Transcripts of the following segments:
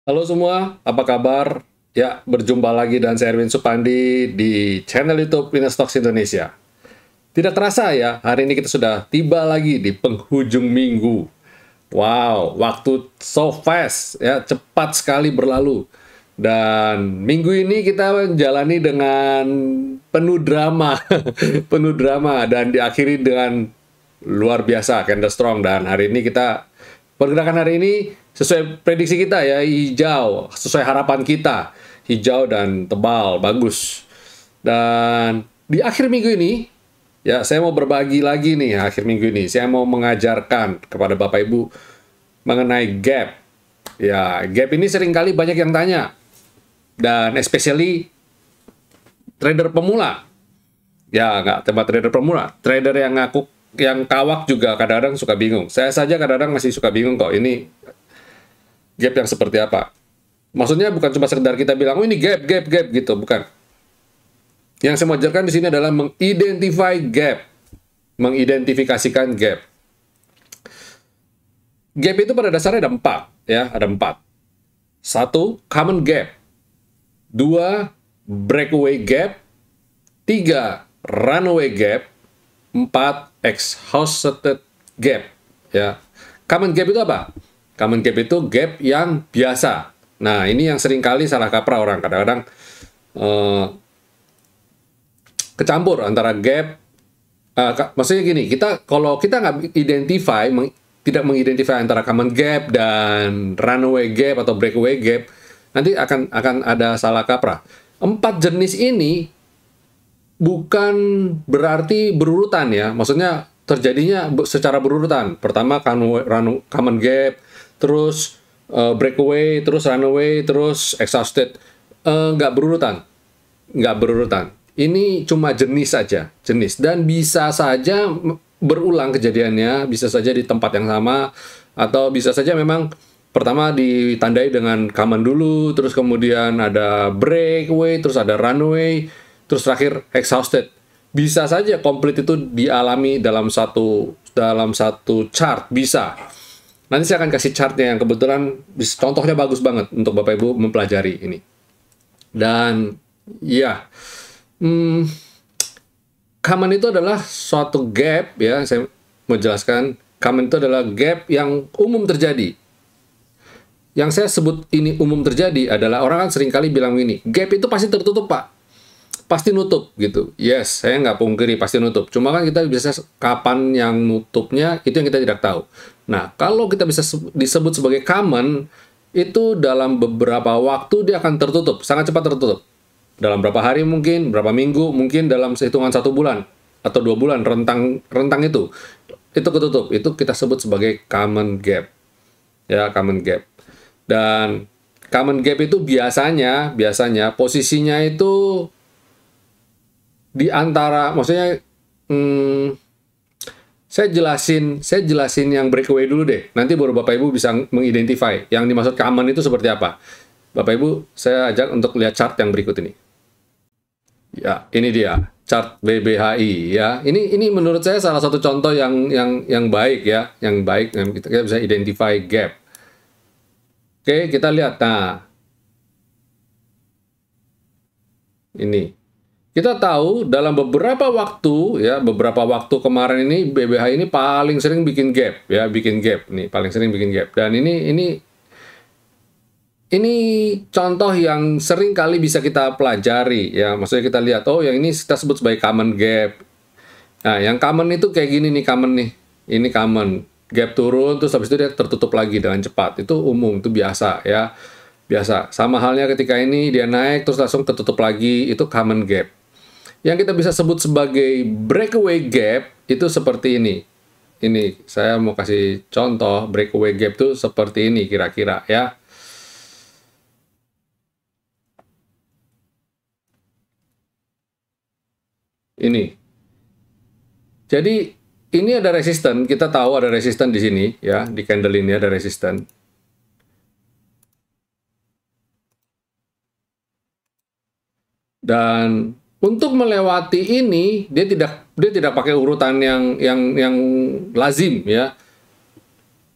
Halo semua, apa kabar? Ya, berjumpa lagi dan saya Erwin Supandi di channel YouTube Winnerstocks Indonesia. Tidak terasa ya, hari ini kita sudah tiba lagi di penghujung minggu. Wow, waktu so fast ya, cepat sekali berlalu. Dan minggu ini kita menjalani dengan penuh drama, penuh drama dan diakhiri dengan luar biasa candle strong. Dan hari ini kita pergerakan hari ini sesuai prediksi kita ya, hijau, sesuai harapan kita, hijau dan tebal, bagus. Dan di akhir minggu ini, ya saya mau berbagi lagi nih akhir minggu ini. Saya mau mengajarkan kepada Bapak Ibu mengenai gap. Ya, gap ini seringkali banyak yang tanya. Dan especially trader pemula. Ya, nggak cuma trader pemula. Trader yang kawak juga kadang-kadang suka bingung. Saya saja kadang-kadang masih suka bingung kok. Ini gap yang seperti apa. Maksudnya bukan cuma sekedar kita bilang, oh ini gap gitu. Bukan. Yang saya mau ajarkan di sini adalah mengidentify gap. Mengidentifikasikan gap. Gap itu pada dasarnya ada 4. Ya, ada 4. 1. Common gap. 2. Breakaway gap. 3. Runaway gap. 4. Exhausted gap. Ya. Common gap itu apa? Common gap itu gap yang biasa. Nah, ini yang sering kali salah kaprah orang. Kadang-kadang kecampur antara gap. Maksudnya gini, kalau kita nggak tidak mengidentify antara common gap dan runaway gap atau breakaway gap, nanti akan ada salah kaprah. 4 jenis ini bukan berarti berurutan ya. Maksudnya terjadinya secara berurutan. Pertama common gap, terus breakaway, terus runaway, terus exhausted. Nggak berurutan. Nggak berurutan. Ini cuma jenis saja. Jenis. Dan bisa saja berulang kejadiannya. Bisa saja di tempat yang sama. Atau bisa saja memang pertama ditandai dengan common dulu, terus kemudian ada breakaway, terus ada runaway, terus terakhir exhausted. Bisa saja komplit itu dialami dalam satu chart, bisa. Nanti saya akan kasih chartnya yang kebetulan contohnya bagus banget untuk Bapak Ibu mempelajari ini. Dan ya, common itu adalah suatu gap ya. Saya mau jelaskan, common itu adalah gap yang umum terjadi. Yang saya sebut ini umum terjadi adalah orang kan seringkali bilang gini, gap itu pasti tertutup Pak. Pasti nutup gitu. Yes, saya nggak pungkiri pasti nutup. Cuma kan kita bisa kapan yang nutupnya itu yang kita tidak tahu. Nah, kalau kita bisa disebut sebagai common, itu dalam beberapa waktu dia akan tertutup, sangat cepat tertutup. Dalam berapa hari mungkin, berapa minggu, mungkin dalam hitungan 1 bulan atau 2 bulan rentang itu ketutup. Itu kita sebut sebagai common gap. Ya, common gap. Dan common gap itu biasanya posisinya itu di antara, maksudnya saya jelasin yang breakaway dulu deh. Nanti baru Bapak Ibu bisa mengidentify yang dimaksud common itu seperti apa. Bapak Ibu, saya ajak untuk lihat chart yang berikut ini. Ya, ini dia chart BBHI ya. Ini menurut saya salah satu contoh yang baik ya, yang kita bisa identify gap. Oke, kita lihat. Nah, ini. Kita tahu dalam beberapa waktu kemarin ini BBH ini paling sering bikin gap ya, paling sering bikin gap. Dan ini contoh yang sering kali bisa kita pelajari ya. Maksudnya kita lihat, oh yang ini kita sebut sebagai common gap. Nah, yang common itu kayak gini nih, common nih. Ini common. Gap turun, terus habis itu dia tertutup lagi dengan cepat. Itu umum, itu biasa ya. Biasa. Sama halnya ketika ini dia naik, terus langsung ketutup lagi, itu common gap. Yang kita bisa sebut sebagai breakaway gap, itu seperti ini. Ini, saya mau kasih contoh, breakaway gap itu seperti ini kira-kira ya. Ini. Jadi, ini ada resisten, kita tahu ada resisten di sini ya, di candle ini ada resisten. Dan untuk melewati ini dia tidak pakai urutan yang lazim ya.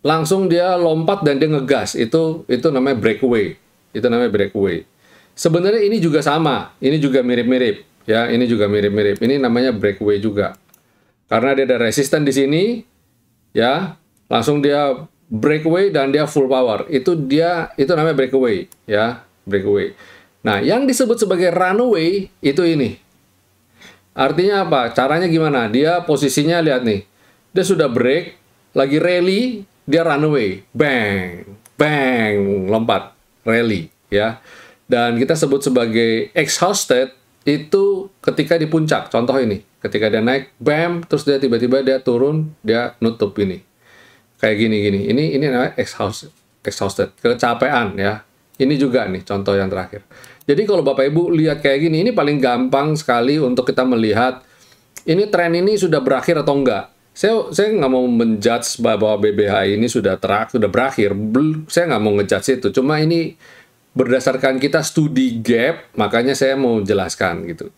Langsung dia lompat dan dia ngegas. Itu namanya breakaway. Itu namanya breakaway. Sebenarnya ini juga sama, ini juga mirip-mirip, ya. Ini juga mirip-mirip. Ini namanya breakaway juga. Karena dia ada resisten di sini, ya, langsung dia breakaway dan dia full power. Itu namanya breakaway, ya, breakaway. Nah, yang disebut sebagai runaway itu ini. Artinya apa? Caranya gimana? Dia posisinya lihat nih. Dia sudah break, lagi rally, dia runaway. Bang, bang, lompat, rally, ya. Dan kita sebut sebagai exhausted itu ketika di puncak. Contoh ini, ketika dia naik, bam, terus dia tiba-tiba dia turun, dia nutup ini. Kayak gini-gini. Ini namanya exhausted, kecapean, ya. Ini juga nih contoh yang terakhir. Jadi kalau Bapak Ibu lihat kayak gini, ini paling gampang sekali untuk kita melihat ini tren ini sudah berakhir atau enggak. Saya nggak mau menjudge bahwa BBHI ini sudah berakhir. Saya nggak mau ngejudge itu. Cuma ini berdasarkan kita studi gap, makanya saya mau jelaskan gitu.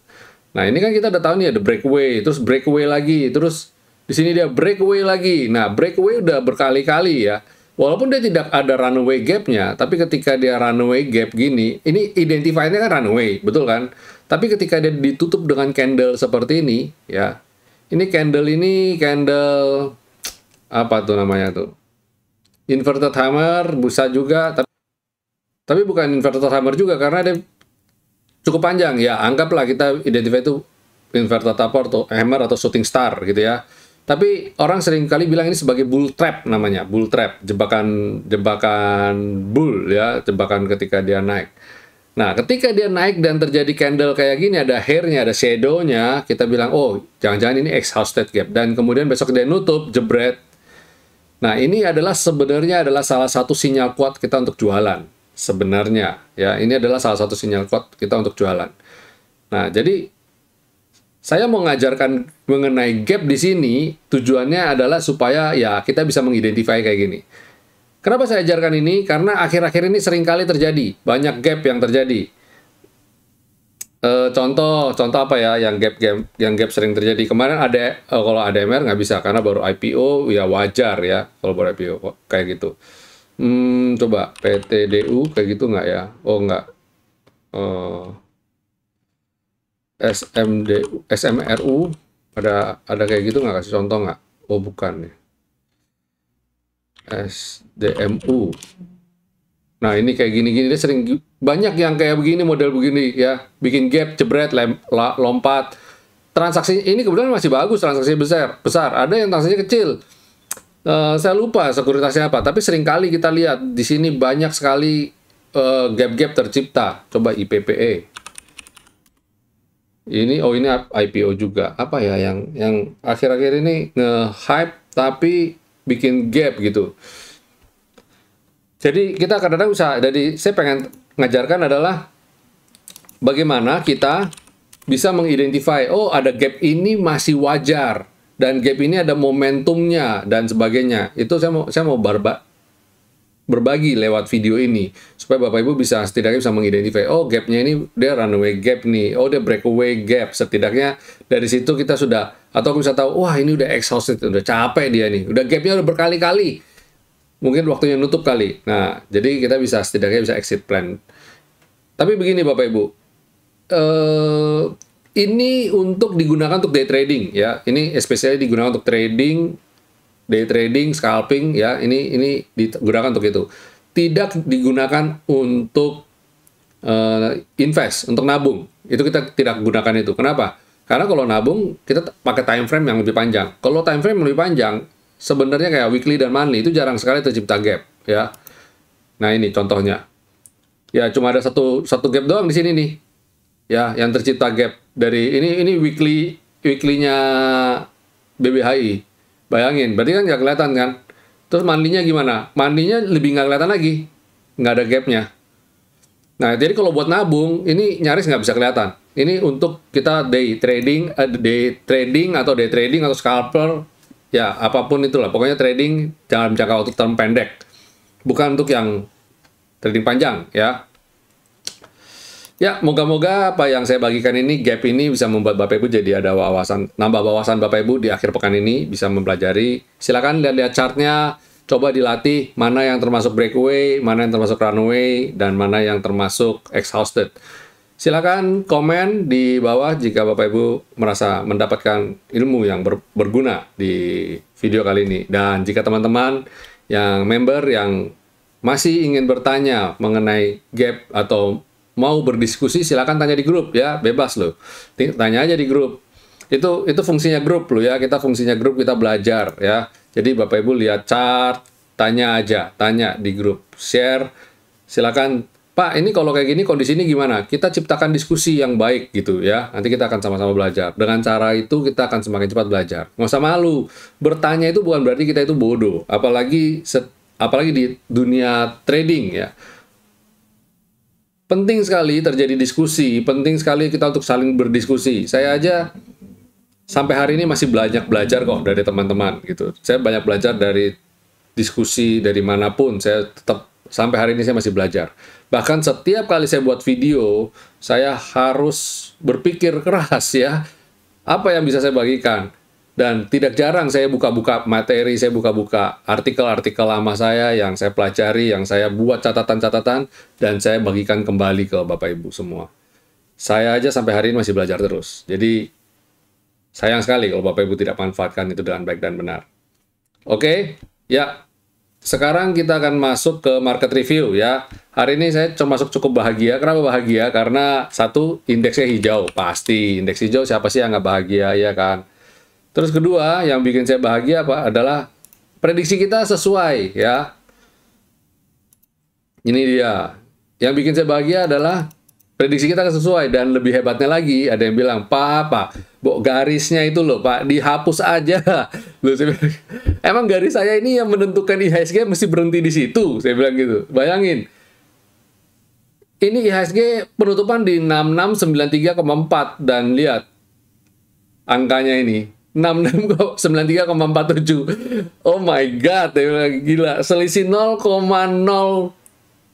Nah ini kan kita udah tahu nih ada breakaway, terus breakaway lagi, terus di sini dia breakaway lagi. Nah breakaway udah berkali-kali ya. Walaupun dia tidak ada runaway gap-nya, tapi ketika dia runaway gap gini, ini identifier-nya kan runaway, betul kan? Tapi ketika dia ditutup dengan candle seperti ini, ya, ini candle apa tuh namanya tuh? Inverted hammer, bisa juga, tapi bukan inverted hammer juga karena dia cukup panjang. Ya, anggaplah kita identify itu inverted hammer atau shooting star gitu ya. Tapi orang sering kali bilang ini sebagai bull trap namanya, bull trap, jebakan bull ya, jebakan ketika dia naik. Nah, ketika dia naik dan terjadi candle kayak gini, ada hair-nya, ada shadow-nya, kita bilang, oh, jangan-jangan ini exhausted gap. Dan kemudian besok dia nutup, jebret. Nah, ini sebenarnya adalah salah satu sinyal kuat kita untuk jualan. Sebenarnya, ya, ini adalah salah satu sinyal kuat kita untuk jualan. Nah, jadi saya mau mengajarkan mengenai gap di sini, tujuannya adalah supaya ya kita bisa mengidentifikasi kayak gini. Kenapa saya ajarkan ini? Karena akhir-akhir ini seringkali terjadi, banyak gap yang terjadi. Contoh apa ya yang gap sering terjadi. Kemarin ada kalau ADMR nggak bisa karena baru IPO, ya wajar ya kalau baru IPO kayak gitu. Coba PTDU kayak gitu nggak ya? Oh nggak. SMRU ada kayak gitu nggak, kasih contoh nggak? Oh bukan nih. SDMU. Nah ini kayak gini-gini dia sering banyak yang kayak begini, model begini ya, bikin gap, jebret, lompat. Transaksi ini kebetulan masih bagus, transaksi besar. Ada yang transaksinya kecil. Saya lupa sekuritasnya apa, tapi seringkali kita lihat di sini banyak sekali gap-gap tercipta. Coba IPPE. Ini IPO juga. Apa ya yang akhir-akhir ini nge-hype tapi bikin gap gitu. Jadi kita kadang-kadang saya pengen ngajarkan adalah bagaimana kita bisa mengidentify, oh ada gap ini masih wajar dan gap ini ada momentumnya dan sebagainya. Itu saya mau berbagi lewat video ini supaya Bapak Ibu setidaknya bisa mengidentifikasi, oh gapnya ini dia runaway gap nih, oh dia breakaway gap. Setidaknya dari situ kita sudah, atau bisa tahu, wah ini udah exhausted, udah capek dia nih, udah gapnya udah berkali-kali, mungkin waktunya nutup kali. Nah jadi kita setidaknya bisa exit plan. Tapi begini Bapak Ibu, ini untuk digunakan untuk day trading ya, ini especially digunakan untuk trading, day trading, scalping ya, ini digunakan untuk itu. Tidak digunakan untuk invest, untuk nabung. Itu kita tidak gunakan itu. Kenapa? Karena kalau nabung kita pakai time frame yang lebih panjang. Kalau time frame lebih panjang, sebenarnya kayak weekly dan monthly itu jarang sekali tercipta gap ya. Nah, ini contohnya. Ya cuma ada satu gap doang di sini nih. Ya, yang tercipta gap dari ini weekly-nya BBHI. Bayangin, berarti kan nggak kelihatan kan? Terus mandinya gimana? Mandinya lebih nggak kelihatan lagi. Nggak ada gapnya. Nah, jadi kalau buat nabung, ini nyaris nggak bisa kelihatan. Ini untuk kita day trading atau day trading atau scalper, ya apapun itulah. Pokoknya trading jangan jangka waktu term pendek. Bukan untuk yang trading panjang, ya. Ya, moga-moga apa yang saya bagikan ini, gap ini bisa membuat Bapak Ibu jadi ada nambah wawasan Bapak Ibu di akhir pekan ini, bisa mempelajari. Silakan lihat-lihat chartnya, coba dilatih mana yang termasuk breakaway, mana yang termasuk runaway, dan mana yang termasuk exhausted. Silakan komen di bawah jika Bapak Ibu merasa mendapatkan ilmu yang berguna di video kali ini. Dan jika teman-teman yang member yang masih ingin bertanya mengenai gap atau mau berdiskusi, silakan tanya di grup ya, bebas loh. Tanya aja di grup. Itu fungsinya grup loh ya, kita fungsinya grup, kita belajar ya. Jadi Bapak Ibu lihat chart, tanya aja, tanya di grup, share, silakan. Pak, ini kalau kayak gini kondisi ini gimana? Kita ciptakan diskusi yang baik gitu ya. Nanti kita akan sama-sama belajar. Dengan cara itu kita akan semakin cepat belajar. Nggak usah malu. Bertanya itu bukan berarti kita itu bodoh. Apalagi di dunia trading ya. Penting sekali terjadi diskusi. Penting sekali kita untuk saling berdiskusi. Saya aja sampai hari ini masih banyak belajar kok dari teman-teman gitu. Saya banyak belajar dari diskusi dari manapun. Saya tetap sampai hari ini saya masih belajar. Bahkan setiap kali saya buat video, saya harus berpikir keras ya, apa yang bisa saya bagikan. Dan tidak jarang saya buka-buka materi, saya buka-buka artikel-artikel lama saya yang saya pelajari, yang saya buat catatan-catatan, dan saya bagikan kembali ke Bapak Ibu semua. Saya aja sampai hari ini masih belajar terus. Jadi, sayang sekali kalau Bapak Ibu tidak manfaatkan itu dengan baik dan benar. Oke, ya. Sekarang kita akan masuk ke market review ya. Hari ini saya termasuk cukup bahagia. Kenapa bahagia? Karena satu, indeksnya hijau. Pasti, indeks hijau siapa sih yang nggak bahagia ya kan? Terus kedua, yang bikin saya bahagia apa? Adalah prediksi kita sesuai ya. Ini dia. Yang bikin saya bahagia adalah prediksi kita sesuai, dan lebih hebatnya lagi, ada yang bilang, Pak, garisnya itu loh, Pak, dihapus aja. Loh, saya bilang, emang garis saya ini yang menentukan IHSG mesti berhenti di situ? Saya bilang gitu. Bayangin, ini IHSG penutupan di 6693,4, dan lihat angkanya ini, 6693,47. Oh my God, saya bilang, gila, selisih 0,0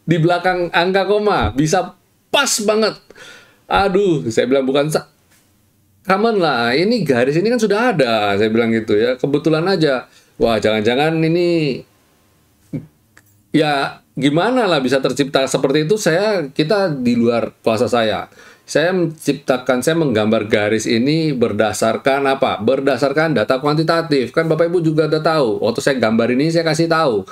di belakang angka koma, bisa pas banget. Aduh, saya bilang bukan common lah. Ini garis ini kan sudah ada. Saya bilang gitu ya. Kebetulan aja. Wah, jangan-jangan ini ya gimana lah bisa tercipta seperti itu. Kita di luar kuasa saya. Saya menggambar garis ini berdasarkan apa? Berdasarkan data kuantitatif. Kan Bapak Ibu juga udah tahu. Waktu saya gambar ini saya kasih tahu.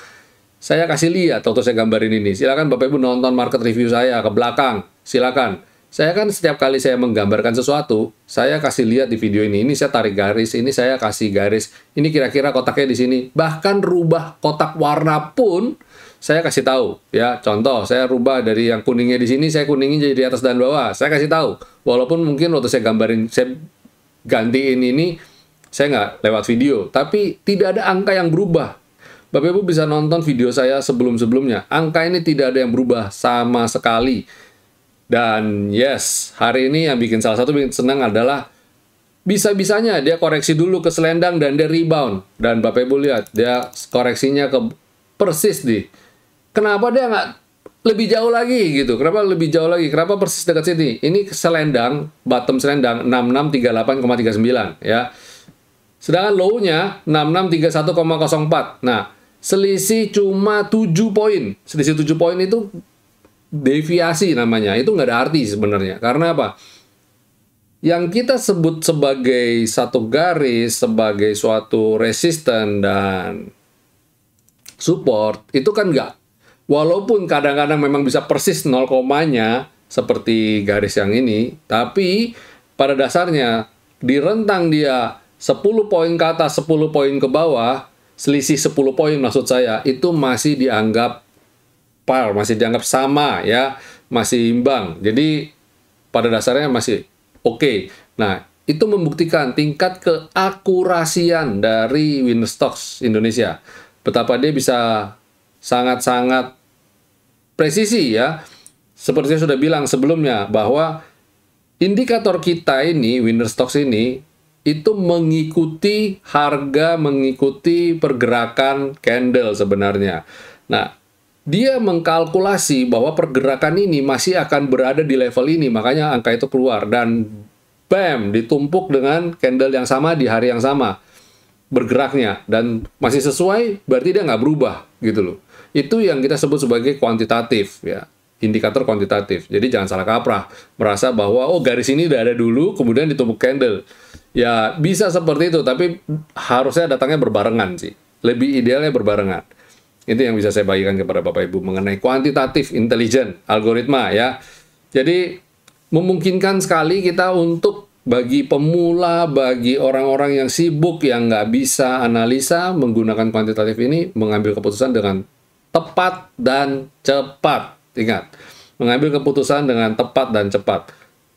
Saya kasih lihat waktu saya gambarin ini. Silakan Bapak Ibu nonton market review saya ke belakang. Silakan. Saya kan setiap kali saya menggambarkan sesuatu, saya kasih lihat di video ini. Ini saya tarik garis, ini saya kasih garis. Ini kira-kira kotaknya di sini. Bahkan rubah kotak warna pun saya kasih tahu. Ya, contoh, saya rubah dari yang kuningnya di sini, saya kuningin jadi di atas dan bawah. Saya kasih tahu. Walaupun mungkin waktu saya gambarin, saya gantiin ini, saya nggak lewat video. Tapi tidak ada angka yang berubah. Bapak Ibu bisa nonton video saya sebelum-sebelumnya. Angka ini tidak ada yang berubah sama sekali. Dan yes, hari ini yang salah satu bikin senang adalah bisa-bisanya dia koreksi dulu ke selendang dan dia rebound. Dan Bapak Ibu lihat, dia koreksinya ke persis di. Kenapa dia nggak lebih jauh lagi gitu? Kenapa lebih jauh lagi? Kenapa persis dekat sini? Ini selendang, bottom selendang 6638,39 ya. Sedangkan low-nya 6631,04. Nah, selisih cuma 7 poin. Selisih 7 poin itu deviasi namanya. Itu nggak ada arti sebenarnya. Karena apa? Yang kita sebut sebagai satu garis, sebagai suatu resisten dan support, itu kan nggak. Walaupun kadang-kadang memang bisa persis 0 komanya, seperti garis yang ini, tapi pada dasarnya, di rentang dia 10 poin ke atas, 10 poin ke bawah, selisih 10 poin maksud saya, itu masih dianggap par, masih dianggap sama ya, masih imbang. Jadi pada dasarnya masih oke. Nah, itu membuktikan tingkat keakurasian dari Winnerstocks Indonesia. Betapa dia bisa sangat-sangat presisi ya. Seperti saya sudah bilang sebelumnya bahwa indikator kita ini, Winnerstocks ini, itu mengikuti harga, mengikuti pergerakan candle sebenarnya. Nah, dia mengkalkulasi bahwa pergerakan ini masih akan berada di level ini, makanya angka itu keluar. Dan bam, ditumpuk dengan candle yang sama di hari yang sama. bergeraknya dan masih sesuai, berarti dia nggak berubah gitu loh. Itu yang kita sebut sebagai kuantitatif ya, indikator kuantitatif. Jadi jangan salah kaprah merasa bahwa oh garis ini udah ada dulu kemudian ditumpuk candle. Ya bisa seperti itu, tapi harusnya datangnya berbarengan sih. Lebih idealnya berbarengan. Itu yang bisa saya bagikan kepada Bapak Ibu mengenai kuantitatif intelligent algoritma ya. Jadi memungkinkan sekali kita untuk bagi pemula, bagi orang-orang yang sibuk, yang nggak bisa analisa, menggunakan kuantitatif ini, mengambil keputusan dengan tepat dan cepat. Ingat, mengambil keputusan dengan tepat dan cepat.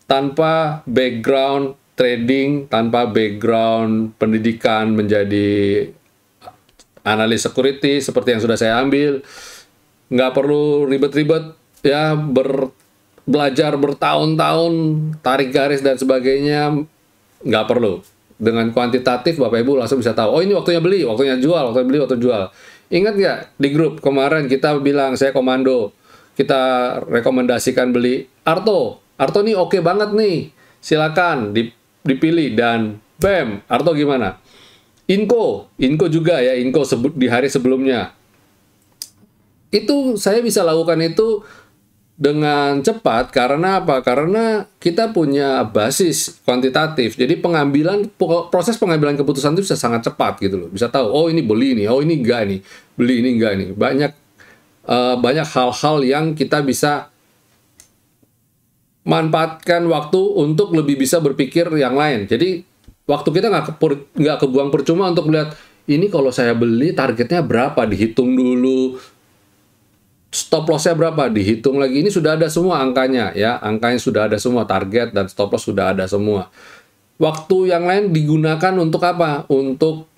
Tanpa background trading, tanpa background pendidikan menjadi analis security, seperti yang sudah saya ambil, nggak perlu ribet-ribet, ya, belajar bertahun-tahun, tarik garis dan sebagainya, nggak perlu. Dengan kuantitatif, Bapak Ibu langsung bisa tahu, oh ini waktunya beli, waktunya jual, waktunya beli, waktunya jual. Ingat nggak, di grup kemarin kita bilang, saya komando, kita rekomendasikan beli Arto. Arto nih oke banget nih, silakan dipilih, dan bam, Arto gimana? Inco juga ya, Inco di hari sebelumnya. Itu saya bisa lakukan itu dengan cepat karena apa? Karena kita punya basis kuantitatif. Jadi proses pengambilan keputusan itu bisa sangat cepat gitu loh. Bisa tahu, oh ini beli nih, oh ini enggak nih, beli ini enggak nih. Banyak hal-hal yang kita bisa manfaatkan waktu untuk lebih bisa berpikir yang lain. Jadi waktu kita nggak kebuang percuma untuk melihat ini kalau saya beli targetnya berapa, dihitung dulu. Stop loss-nya berapa, dihitung lagi. Ini sudah ada semua angkanya ya, angkanya sudah ada semua, target dan stop loss sudah ada semua. Waktu yang lain digunakan untuk apa? Untuk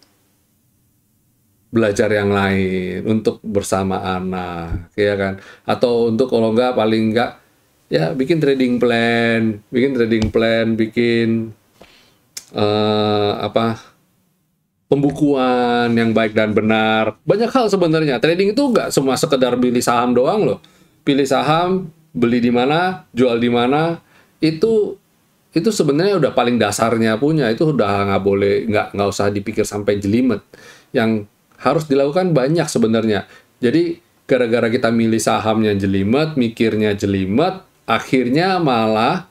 belajar yang lain, untuk bersama anak, ya kan? Atau untuk kalau nggak, paling nggak ya bikin trading plan, bikin pembukuan yang baik dan benar. Banyak hal sebenarnya. Trading itu nggak cuma sekedar pilih saham doang loh. Pilih saham, beli di mana, jual di mana, itu sebenarnya udah paling dasarnya punya. Itu udah nggak boleh, nggak usah dipikir sampai jelimet. Yang harus dilakukan banyak sebenarnya. Jadi gara-gara kita milih sahamnya jelimet, mikirnya jelimet, akhirnya malah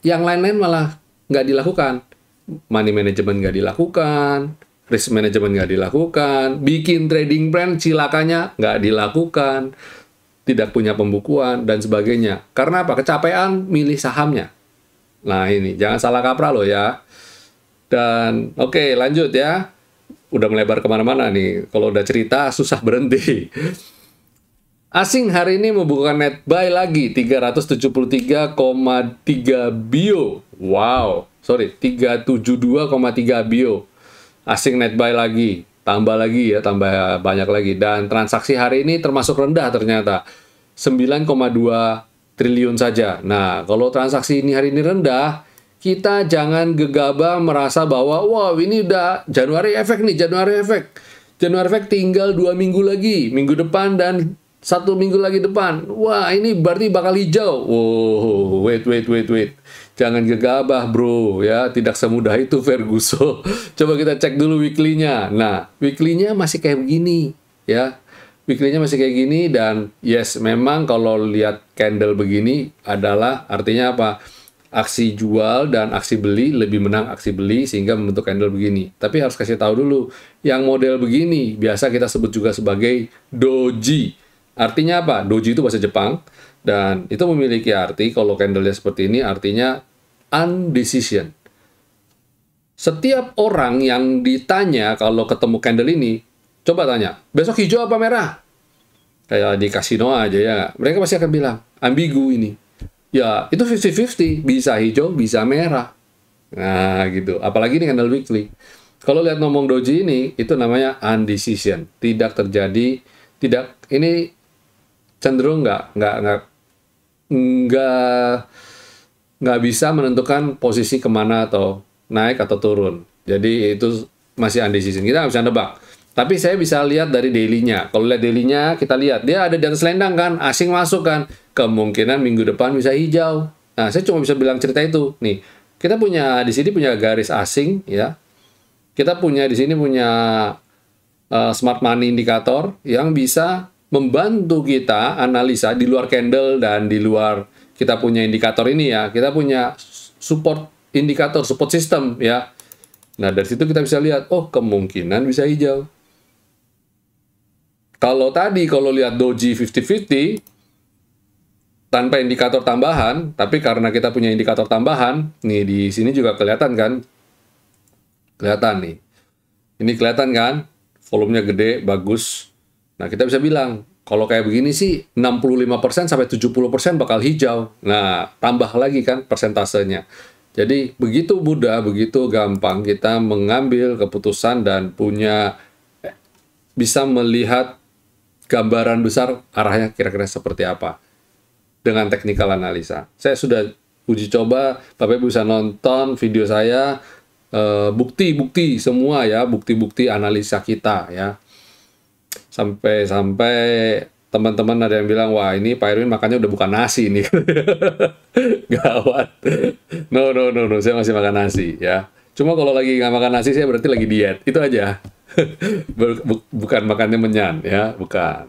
yang lain-lain malah nggak dilakukan. Money management nggak dilakukan, risk management nggak dilakukan, bikin trading plan silakannya nggak dilakukan, tidak punya pembukuan, dan sebagainya. Karena apa? Kecapean milih sahamnya. Nah ini, jangan salah kaprah loh ya. Dan oke, lanjut ya. Udah melebar kemana-mana nih. Kalau udah cerita, susah berhenti. Asing hari ini membuka net buy lagi, 373,3 bio. Wow, sorry, 372,3 bio. Asing net buy lagi, tambah banyak lagi. Dan transaksi hari ini termasuk rendah ternyata, 9,2 triliun saja. Nah, kalau transaksi ini hari ini rendah, kita jangan gegabah merasa bahwa, wow ini udah Januari efek nih, Januari efek tinggal 2 minggu lagi, minggu depan dan 1 minggu lagi depan. Wah, ini berarti bakal hijau. Wow, wait. Jangan gegabah, bro. Ya, tidak semudah itu Ferguson. Coba kita cek dulu weekly-nya. Nah, weekly-nya masih kayak begini, ya. Weekly-nya masih kayak gini, dan yes, memang kalau lihat candle begini adalah artinya apa? Aksi jual dan aksi beli lebih menang aksi beli sehingga membentuk candle begini. Tapi harus kasih tahu dulu, yang model begini biasa kita sebut juga sebagai doji. Artinya apa? Doji itu bahasa Jepang, dan itu memiliki arti, kalau candle-nya seperti ini, artinya undecision. Setiap orang yang ditanya kalau ketemu candle ini, coba tanya, besok hijau apa merah? Kayak di kasino aja ya, mereka pasti akan bilang, ambigu ini. Ya, itu 50-50, bisa hijau, bisa merah. Nah, gitu. Apalagi ini candle weekly. Kalau lihat ngomong doji ini, itu namanya undecision. Tidak terjadi, ini cenderung nggak bisa menentukan posisi kemana atau naik atau turun. Jadi itu masih undecision. Kita nggak bisa nebak. Tapi saya bisa lihat dari daily-nya. Kalau lihat daily-nya, kita lihat dia ada di atas selendang kan, asing masuk kan, kemungkinan minggu depan bisa hijau. Nah, saya cuma bisa bilang cerita itu. Nih, kita punya di sini punya garis asing ya. Kita punya di sini punya smart money indikator yang bisa membantu kita analisa di luar candle dan di luar kita punya indikator ini ya. Kita punya support indikator, support system ya. Nah, dari situ kita bisa lihat, oh kemungkinan bisa hijau. Kalau lihat doji 50-50, tanpa indikator tambahan, tapi karena kita punya indikator tambahan, nih di sini juga kelihatan kan? Kelihatan nih. Ini kelihatan kan? Volumenya gede, bagus. Nah, kita bisa bilang, kalau kayak begini sih 65% sampai 70% bakal hijau. Nah, tambah lagi kan persentasenya. Jadi, begitu mudah, begitu gampang kita mengambil keputusan dan bisa melihat gambaran besar arahnya kira-kira seperti apa dengan technical analisa. Saya sudah uji coba, Bapak Ibu bisa nonton video saya, bukti-bukti semua ya, bukti-bukti analisa kita ya. Sampai teman-teman ada yang bilang, wah ini Pak Irwin makannya udah bukan nasi nih. Gawat. No, saya masih makan nasi ya. Cuma kalau lagi nggak makan nasi, saya berarti lagi diet. Itu aja. Bukan makannya menyan ya, bukan.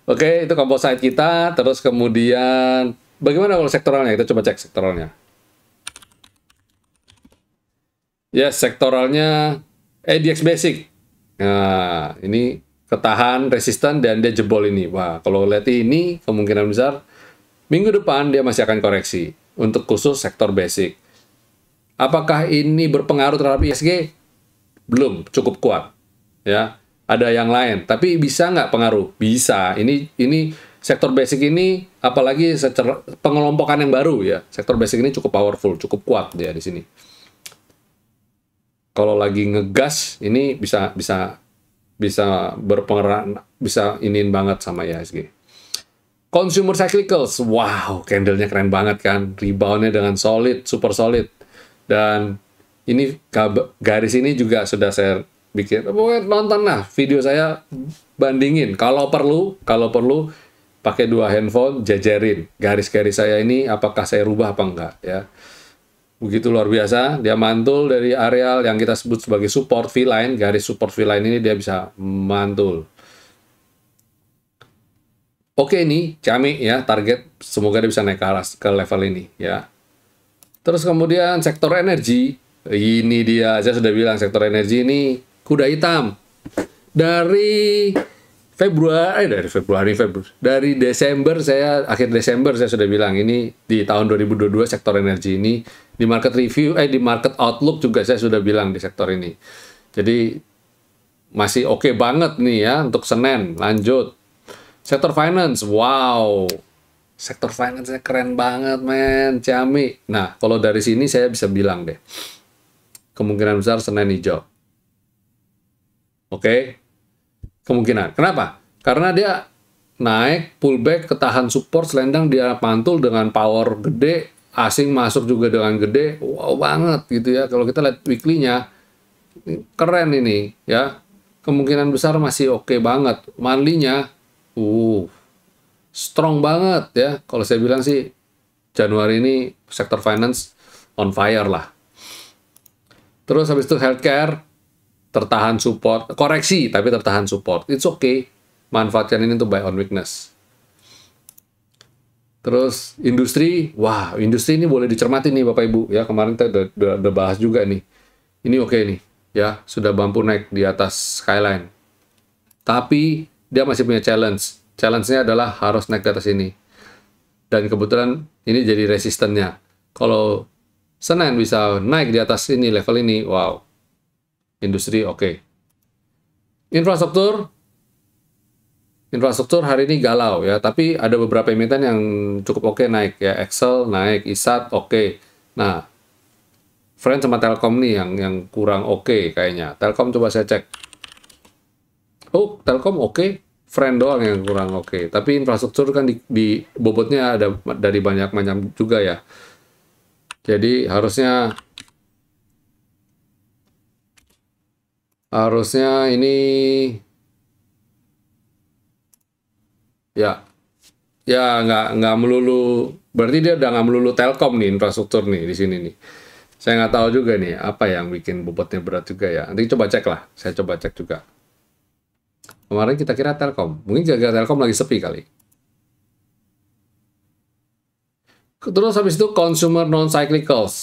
Oke, itu composite kita. Terus kemudian bagaimana kalau sektoralnya? Kita coba cek sektoralnya. Ya, sektoralnya ADX Basic. Nah, ini ketahan, resisten, dan dia jebol ini. Wah, kalau lihat ini, kemungkinan besar minggu depan dia masih akan koreksi untuk khusus sektor basic. Apakah ini berpengaruh terhadap ISG? Belum, cukup kuat. Ya, ada yang lain, tapi bisa nggak pengaruh? Bisa. Ini sektor basic ini, apalagi pengelompokan yang baru ya. Sektor basic ini cukup powerful, cukup kuat dia di sini. Kalau lagi ngegas, ini bisa berpengaruh, bisa iniin banget sama ISG. Consumer cyclicals, wow, candlenya keren banget kan, reboundnya dengan solid, super solid. Dan ini garis ini juga sudah saya bikin. Pokoknya nonton lah video saya, bandingin. Kalau perlu pakai dua handphone, jajarin garis-garis saya ini apakah saya rubah apa enggak ya. Begitu luar biasa, dia mantul dari areal yang kita sebut sebagai support V-line, garis support V-line ini dia bisa mantul. Oke nih, Cami ya, target semoga dia bisa naik ke level ini ya. Terus kemudian sektor energi, ini dia, saya sudah bilang sektor energi ini kuda hitam. Dari Desember akhir Desember saya sudah bilang ini di tahun 2022 sektor energi ini di market review, di market outlook juga saya sudah bilang di sektor ini. Jadi masih oke banget nih ya untuk Senin. Lanjut. Sektor finance, wow. Sektor finance-nya keren banget, men. Ciami. Nah, kalau dari sini saya bisa bilang deh. Kemungkinan besar Senin hijau. Oke? Kemungkinan. Kenapa? Karena dia naik, pullback, ketahan support, selendang, dia mantul dengan power gede, asing masuk juga dengan gede. Wow banget gitu ya. Kalau kita lihat weekly-nya, keren ini ya. Kemungkinan besar masih oke banget. Monthly-nya, strong banget ya. Kalau saya bilang sih Januari ini sektor finance on fire lah. Terus habis itu healthcare tertahan support, koreksi tapi tertahan support. It's okay. Manfaatkan ini untuk buy on weakness. Terus industri, wah industri ini boleh dicermati nih Bapak Ibu ya. Kemarin kita udah bahas juga nih. Ini oke nih ya, sudah mampu naik di atas skyline. Tapi dia masih punya challenge. Challenge-nya adalah harus naik ke atas ini. Dan kebetulan ini jadi resistennya. Kalau Senin bisa naik di atas ini, level ini, wow. Industri oke. Infrastruktur hari ini galau ya. Tapi ada beberapa emiten yang cukup oke naik ya. Excel naik, ISAT oke. Nah, Friend sama Telkom nih yang kurang oke kayaknya. Telkom coba saya cek. Oh, Telkom oke. Friend doang yang kurang oke. Tapi infrastruktur kan di bobotnya ada dari banyak macam juga ya. Jadi harusnya ini ya nggak melulu, berarti dia udah nggak melulu Telkom nih infrastruktur nih di sini nih. Saya nggak tahu juga nih apa yang bikin bobotnya berat juga ya. Nanti coba cek lah. Saya coba cek juga. Kemarin kita kira Telkom. Mungkin jaga Telkom lagi sepi kali. Terus habis itu consumer non-cyclicals.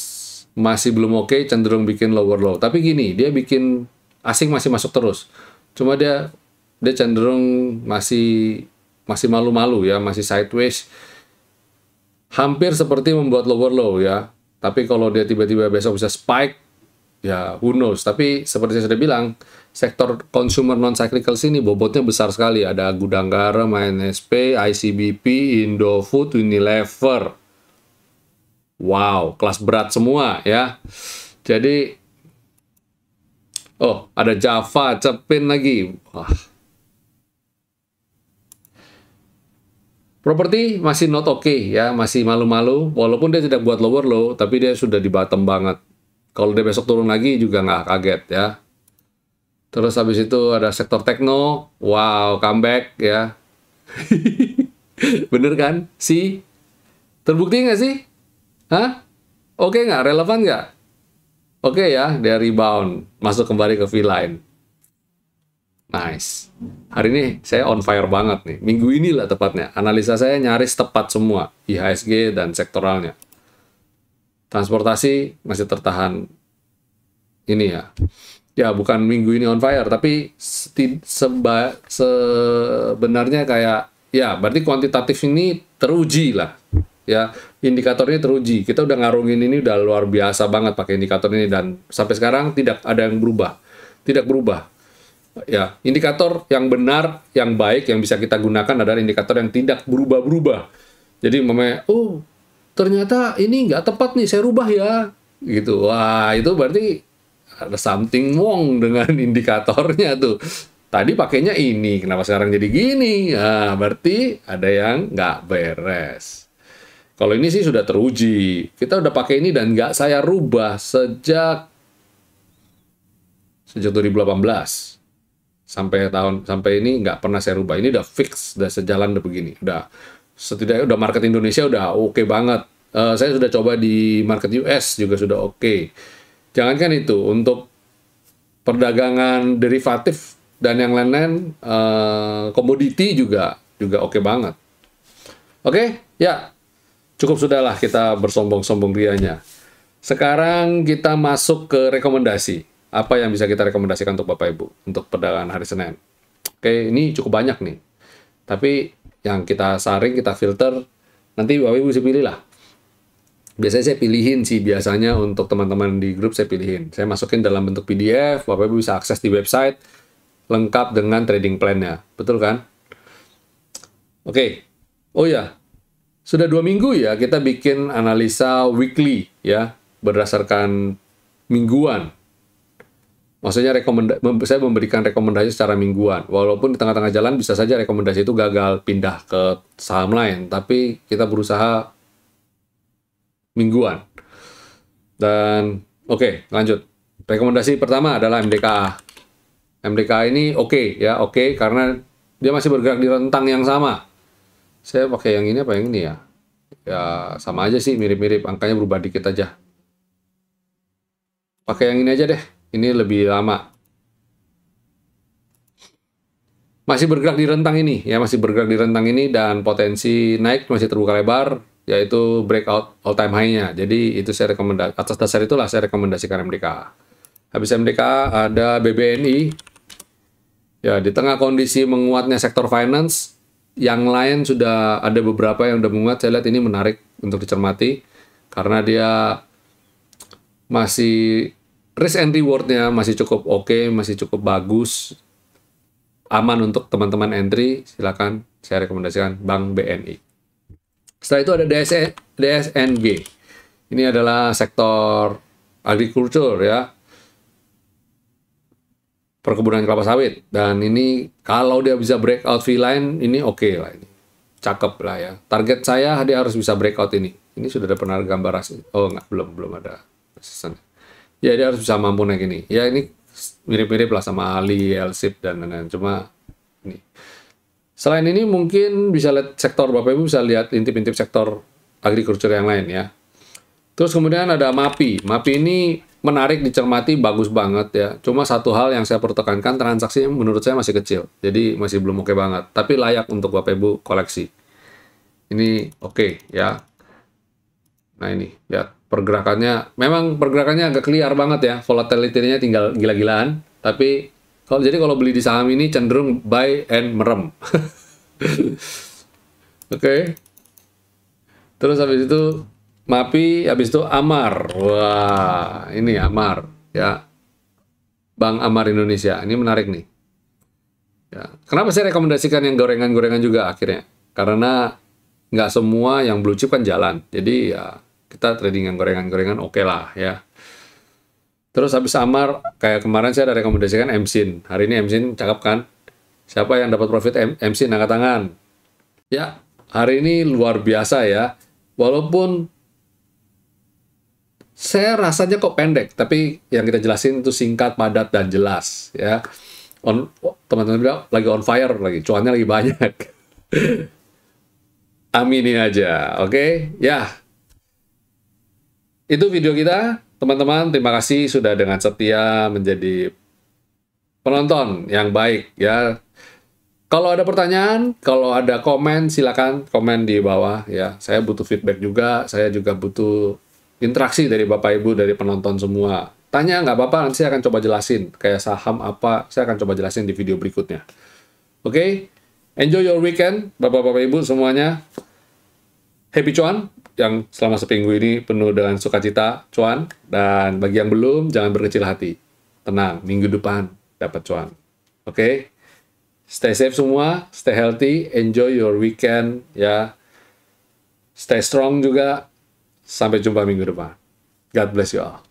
Masih belum oke, cenderung bikin lower low. Tapi gini, dia bikin asing masih masuk terus. Cuma dia cenderung masih malu-malu ya, masih sideways. Hampir seperti membuat lower low ya. Tapi kalau dia tiba-tiba besok bisa spike, ya who knows. Tapi seperti saya sudah bilang, sektor consumer non-cyclical sini bobotnya besar sekali. Ada Gudang Garam, ANSP, ICBP, Indofood, Unilever. Wow, kelas berat semua ya. Jadi, oh ada Java, Cepin lagi. Wah. Properti masih not oke ya, masih malu-malu. Walaupun dia tidak buat lower low, tapi dia sudah di bottom banget. Kalau dia besok turun lagi juga nggak kaget ya. Terus habis itu ada sektor tekno, wow comeback ya. Bener kan? Terbukti nggak sih? Hah? Oke nggak? Relevan nggak? Oke ya, dia rebound, masuk kembali ke V-line. Nice. Hari ini saya on fire banget nih. Minggu ini lah tepatnya. Analisa saya nyaris tepat semua. IHSG dan sektoralnya. Transportasi masih tertahan. Ini ya. Ya, bukan minggu ini on fire. Tapi sebenarnya kayak, ya berarti kuantitatif ini teruji lah. Ya, indikatornya teruji. Kita udah ngarungin ini udah luar biasa banget pakai indikator ini. Dan sampai sekarang tidak ada yang berubah. Tidak berubah. Ya, indikator yang benar, yang baik, yang bisa kita gunakan adalah indikator yang tidak berubah-berubah. Jadi, oh, ternyata ini nggak tepat nih, saya rubah ya. Gitu. Wah, itu berarti ada something wrong dengan indikatornya tuh. Tadi pakainya ini, kenapa sekarang jadi gini? Nah, berarti ada yang nggak beres. Kalau ini sih sudah teruji. Kita udah pakai ini dan nggak saya rubah sejak 2018. Sampai ini nggak pernah saya rubah. Ini udah fix, udah sejalan udah begini. Setidaknya udah market Indonesia udah oke banget. Saya sudah coba di market US juga sudah oke. Jangankan itu, untuk perdagangan derivatif dan yang lain-lain, komoditi juga oke banget. Oke, ya cukup sudahlah kita bersombong-sombong rianya. Sekarang kita masuk ke rekomendasi. Apa yang bisa kita rekomendasikan untuk Bapak Ibu untuk perdagangan hari Senin? Oke, ini cukup banyak nih. Tapi yang kita saring, kita filter, nanti Bapak Ibu bisa pilih lah. Biasanya saya pilihin sih, biasanya untuk teman-teman di grup saya pilihin. Saya masukin dalam bentuk PDF, Bapak Ibu bisa akses di website, lengkap dengan trading plan-nya. Betul kan? Oke. Oh ya, sudah 2 minggu ya kita bikin analisa weekly ya, berdasarkan mingguan. Maksudnya saya memberikan rekomendasi secara mingguan. Walaupun di tengah-tengah jalan bisa saja rekomendasi itu gagal pindah ke saham lain. Tapi kita berusaha mingguan. Dan oke, lanjut. Rekomendasi pertama adalah MDKA. MDKA ini oke ya, oke karena dia masih bergerak di rentang yang sama. Saya pakai yang ini apa yang ini ya? Ya sama aja sih, mirip-mirip. Angkanya berubah dikit aja. Pakai yang ini aja deh. Ini lebih lama. Masih bergerak di rentang ini, ya masih bergerak di rentang ini dan potensi naik masih terbuka lebar, yaitu breakout all time high-nya. Jadi itu saya rekomendasikan. Atas dasar itulah saya rekomendasikan MDKA. Habis MDKA ada BBNI. Ya di tengah kondisi menguatnya sektor finance, yang lain sudah ada beberapa yang udah menguat. Saya lihat ini menarik untuk dicermati karena dia masih risk and reward-nya masih cukup oke, masih cukup bagus, aman untuk teman-teman entry. Silakan saya rekomendasikan Bank BNI. Setelah itu ada DSNG. Ini adalah sektor agriculture ya, perkebunan kelapa sawit. Dan ini kalau dia bisa breakout V-line, ini oke lah ini. Cakep lah ya. Target saya dia harus bisa breakout ini. Ini sudah ada pernah gambar hasil. Oh enggak, belum ada resisten. Ya dia harus bisa mampu naik ini. Ya ini mirip-mirip lah sama Ali, LSIP dan lain-lain. Cuma ini. Selain ini mungkin bisa lihat sektor, Bapak Ibu bisa lihat intip-intip sektor agriculture yang lain ya. Terus kemudian ada MAPI. MAPI ini menarik dicermati, bagus banget ya. Cuma satu hal yang saya perlu tekankan, transaksinya menurut saya masih kecil. Jadi masih belum oke banget. Tapi layak untuk Bapak Ibu koleksi. Ini oke ya. Nah ini, lihat pergerakannya. Memang pergerakannya agak liar banget ya. Volatility-nya tinggal gila-gilaan. Tapi kalau beli di saham ini cenderung buy and merem. Oke. Terus habis itu MAPI, habis itu Amar. Wah, ini Amar ya. Bank Amar Indonesia. Ini menarik nih. Ya. Kenapa saya rekomendasikan yang gorengan-gorengan juga akhirnya? Karena nggak semua yang blue chip kan jalan. Jadi ya kita trading yang gorengan-gorengan oke lah ya. Terus habis Amar, kayak kemarin saya ada rekomendasikan MSIN. Hari ini MSIN cakep kan? Siapa yang dapat profit MSIN angkat tangan? Ya, hari ini luar biasa ya. Walaupun saya rasanya kok pendek, tapi yang kita jelasin itu singkat, padat, dan jelas ya. Teman-teman bilang lagi on fire lagi, cuannya lagi banyak. Aminin aja, oke? Ya, itu video kita. Teman-teman, terima kasih sudah dengan setia menjadi penonton yang baik ya. Kalau ada pertanyaan, kalau ada komen, silakan komen di bawah ya. Saya butuh feedback juga, saya juga butuh interaksi dari Bapak Ibu, dari penonton semua. Tanya nggak apa-apa, nanti saya akan coba jelasin. Kayak saham apa, saya akan coba jelasin di video berikutnya. Oke? Enjoy your weekend, Bapak-Bapak Ibu semuanya. Happy cuan, yang selama seminggu ini penuh dengan sukacita, cuan. Dan bagi yang belum, jangan berkecil hati. Tenang, minggu depan dapat cuan. Oke? Stay safe semua, stay healthy, enjoy your weekend, ya. Stay strong juga. Sampai jumpa minggu depan. God bless you all.